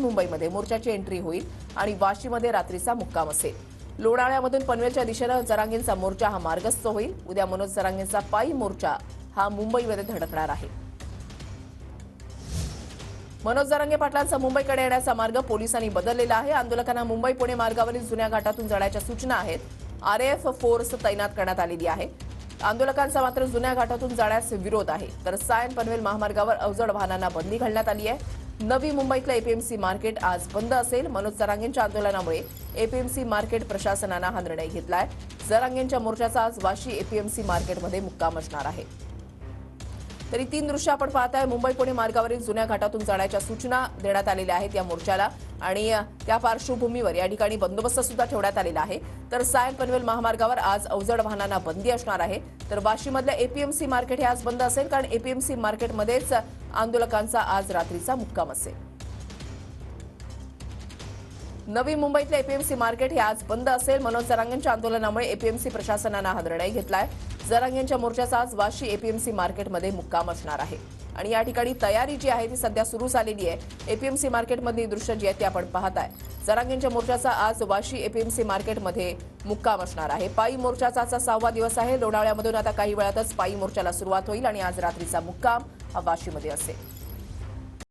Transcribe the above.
मुंबईमध्ये मोर्चाची एंट्री होईल आणि वाशीमध्ये रात्रीचा मुक्काम असेल। लोणावळ्यामधून पनवेलच्या दिशेने जरांगेंचा मोर्चा हा मार्गस्थ होईल। उद्या मनोज जरांगेंचा पायी मोर्चा हा मुंबईमध्ये धडकणार आहे। मनोज जरांगे पाटलांचा मुंबईकडे येण्याचा मार्ग पोलिसांनी बदललेला आहे। आंदोलकांना मुंबई पुणे मार्गावरील जुन्या घाटातून जाण्याच्या सूचना आहेत। आरएएफ फोर्स तैनात करण्यात आलेली आहे। आंदोलकांचा मात्र जुन्या घाटातून जाण्यास विरोध आहे। तर सायन पनवेल महामार्गावर अवजड वाहनांना बंदी घालण्यात आली आहे। नवी मुंबईतलं एपीएमसी मार्केट आज बंद असेल। मनोज जरांगेंच्या आंदोलनामुळे एपीएमसी मार्केट प्रशासनानं हा निर्णय घेतलाय। जरांगेंच्या मोर्चाचा आज वाशी एपीएमसी मार्केटमध्ये मुक्काम असणार आहे। तरी 3 दृश्य आपण पाहताय। मुंबई पुणे मार्गावरील जुन्या घाटातून जाण्याच्या सूचना देण्यात आलेल्या आहेत या मोर्चाला आणि त्या पार्श्वभूमीवर या ठिकाणी बंदोबस्त सुद्धा ठेवण्यात आलेला आहे। तर सायन पनवेल महामार्गावर आज अवजड वाहनांना बंदी असणार आहे। तर वाशीमधलं एपीएमसी मार्केट हे आज बंद असेल, कारण एपीएमसी मार्केटमध्येच आंदोलकांचा आज रात्रीचा मुक्काम असेल। नवी मुंबईतले एपीएमसी मार्केट हे आज बंद असेल। मनोज जरांगेंच्या आंदोलनामुळे एपीएमसी प्रशासनानं हा निर्णय घेतलाय। जरांगेंच्या मोर्चाचा आज वाशी एपीएमसी मार्केटमध्ये मुक्काम असणार आहे आणि या ठिकाणी तयारी जी आहे ती सध्या सुरू झालेली आहे। एपीएमसी मार्केटमधली दृश्य जी आहेत ती आपण पाहताय। जरांगेंच्या मोर्चाचा आज वाशी एपीएमसी मार्केटमध्ये मुक्काम असणार आहे। पायी मोर्चाचा आजचा 6वा दिवस आहे। लोणावळ्यामधून आता काही वेळातच पायी मोर्चाला सुरुवात होईल आणि आज रात्रीचा मुक्काम हा वाशीमध्ये असेल।